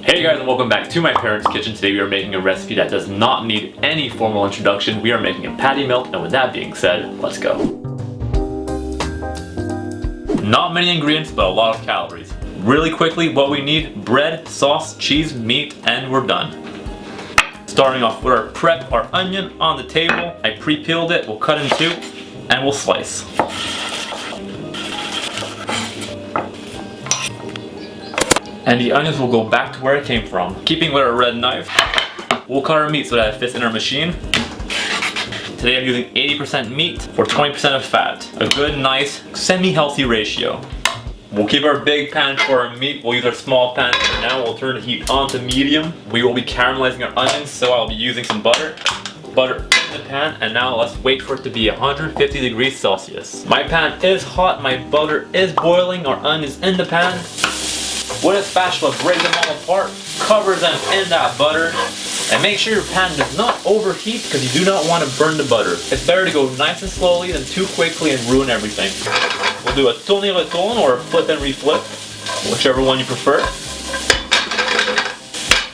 Hey guys, and welcome back to my parents' kitchen. Today we are making a recipe that does not need any formal introduction. We are making a patty melt, and with that being said, let's go. Not many ingredients, but a lot of calories. Really quickly, what we need: bread, sauce, cheese, meat, and we're done. Starting off with our prep, our onion on the table. I pre-peeled it, we'll cut in two, and we'll slice. And the onions will go back to where it came from. Keeping with our red knife, we'll cut our meat so that it fits in our machine. Today I'm using 80% meat for 20% of fat. A good, nice, semi-healthy ratio. We'll keep our big pan for our meat. We'll use our small pan for now. We'll turn the heat on to medium. We will be caramelizing our onions, so I'll be using some butter. Butter in the pan, and now let's wait for it to be 150 degrees Celsius. My pan is hot, my butter is boiling, our onions in the pan. With a spatula, break them all apart, cover them in that butter, and make sure your pan does not overheat because you do not want to burn the butter. It's better to go nice and slowly than too quickly and ruin everything. We'll do a tourne retourne or a flip and reflip, whichever one you prefer.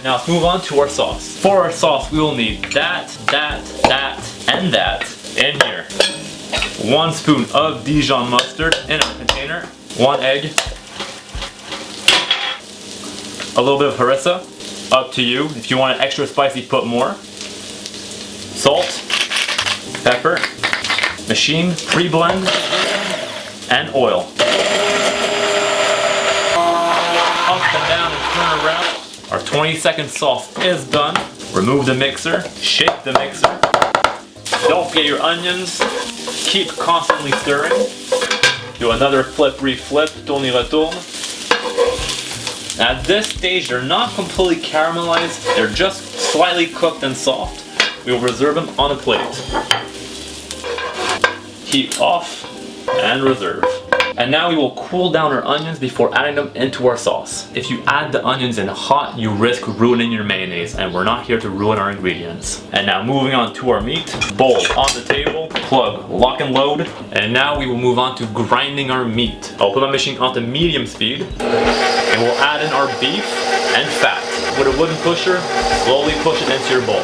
Now let's move on to our sauce. For our sauce, we will need that, and that in here. 1 spoon of Dijon mustard in a container, 1 egg, a little bit of harissa, up to you. If you want it extra spicy, put more. Salt, pepper, machine, pre-blend, and oil. Up and down and turn around. Our 20-second sauce is done. Remove the mixer, shake the mixer. Don't forget your onions. Keep constantly stirring. Do another flip, reflip, tourne retourne. At this stage, they're not completely caramelized, they're just slightly cooked and soft. We will reserve them on a plate. Heat off and reserve. And now we will cool down our onions before adding them into our sauce. If you add the onions in hot, you risk ruining your mayonnaise, and we're not here to ruin our ingredients. And now moving on to our meat. Bowl on the table, plug, lock and load. And now we will move on to grinding our meat. I'll put my machine onto medium speed, and we'll add in our beef and fat. With a wooden pusher, slowly push it into your bowl.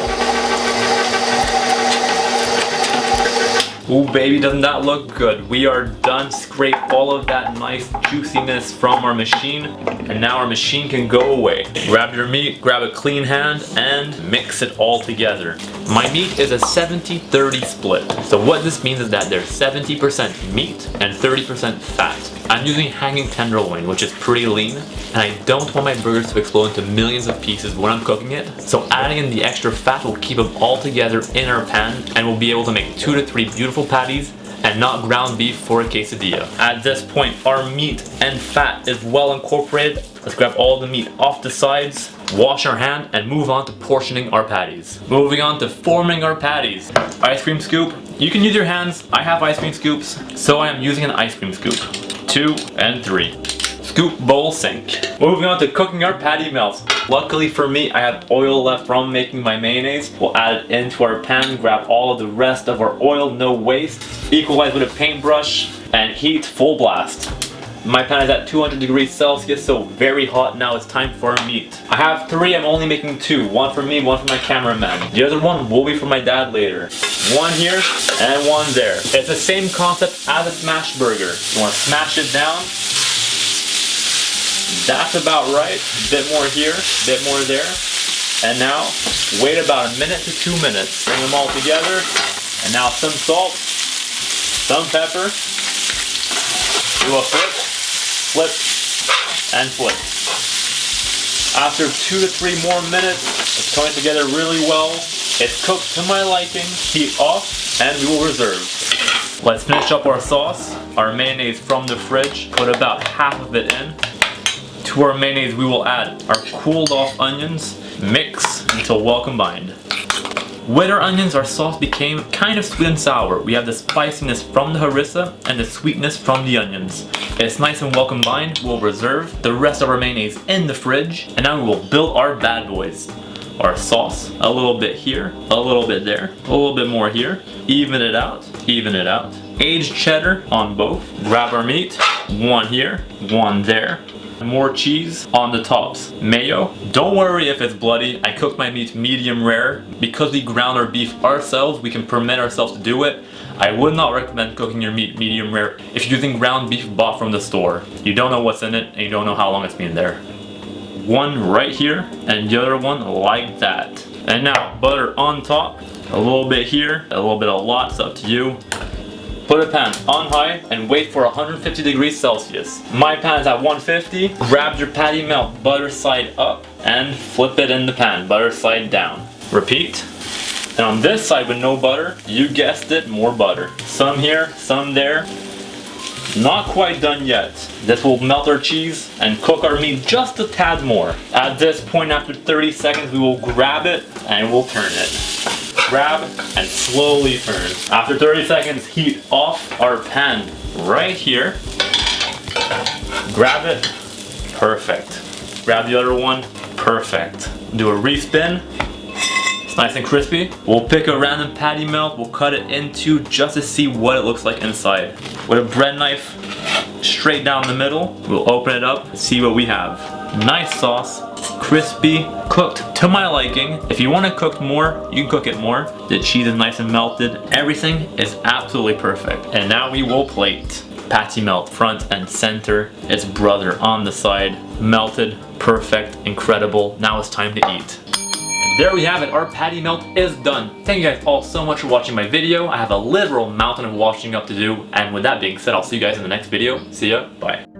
Ooh baby, doesn't that look good? We are done. Scrape all of that nice juiciness from our machine, and now our machine can go away. Grab your meat, grab a clean hand, and mix it all together. My meat is a 70-30 split. So what this means is that there's 70% meat and 30% fat. I'm using hanging tenderloin, which is pretty lean, and I don't want my burgers to explode into millions of pieces when I'm cooking it. So adding in the extra fat will keep them all together in our pan, and we'll be able to make 2 to 3 beautiful patties and not ground beef for a quesadilla. At this point, our meat and fat is well incorporated. Let's grab all the meat off the sides, wash our hand, and move on to portioning our patties. Moving on to forming our patties. Ice cream scoop. You can use your hands. I have ice cream scoops, so I am using an ice cream scoop. 2 and 3. Scoop, bowl, sink. Moving on to cooking our patty melts. Luckily for me, I have oil left from making my mayonnaise. We'll add it into our pan, grab all of the rest of our oil, no waste. Equalize with a paintbrush, and heat full blast. My pan is at 200 degrees Celsius, so very hot. Now it's time for our meat. I have 3, I'm only making 2. 1 for me, 1 for my cameraman. The other one will be for my dad later. 1 here, and 1 there. It's the same concept as a smash burger. You want to smash it down. That's about right. A bit more here, a bit more there. And now, wait about 1 to 2 minutes. Bring them all together. And now some salt, some pepper. Do a flip, and flip. After 2 to 3 more minutes, it's coming together really well. It's cooked to my liking. Heat off, and we will reserve. Let's finish up our sauce. Our mayonnaise from the fridge. Put about half of it in. To our mayonnaise, we will add our cooled off onions. Mix until well combined. With our onions, our sauce became kind of sweet and sour. We have the spiciness from the harissa and the sweetness from the onions. It's nice and well combined. We'll reserve the rest of our mayonnaise in the fridge, and now we will build our bad boys. Our sauce, a little bit here, a little bit there, a little bit more here. Even it out, even it out. Aged cheddar on both. Grab our meat, 1 here, 1 there. more cheese on the tops. Mayo. Don't worry if it's bloody. I cooked my meat medium rare. Because we ground our beef ourselves, we can permit ourselves to do it. I would not recommend cooking your meat medium rare if you're using ground beef bought from the store. You don't know what's in it and you don't know how long it's been there. One right here and the other one like that. And now butter on top, a little bit here, a little bit a lot, it's up to you. Put a pan on high and wait for 150 degrees Celsius. My pan is at 150. Grab your patty melt, butter side up and flip it in the pan, butter side down. Repeat. And on this side with no butter, you guessed it, more butter. Some here, some there. Not quite done yet. This will melt our cheese and cook our meat just a tad more. At this point, after 30 seconds, we will grab it and we'll turn it. Grab and slowly turn. After 30 seconds, heat off our pan right here. Grab it. Perfect. Grab the other one. Perfect. Do a respin. It's nice and crispy. We'll pick a random patty melt, we'll cut it in two just to see what it looks like inside. With a bread knife, straight down the middle, we'll open it up and see what we have. Nice sauce, crispy, cooked to my liking. If you want it cooked more, you can cook it more. The cheese is nice and melted. Everything is absolutely perfect. And now we will plate. Patty melt front and center, its brother on the side, melted, perfect, incredible. Now it's time to eat. There we have it, our patty melt is done. Thank you guys all so much for watching my video. I have a literal mountain of washing up to do. And with that being said, I'll see you guys in the next video. See ya, bye.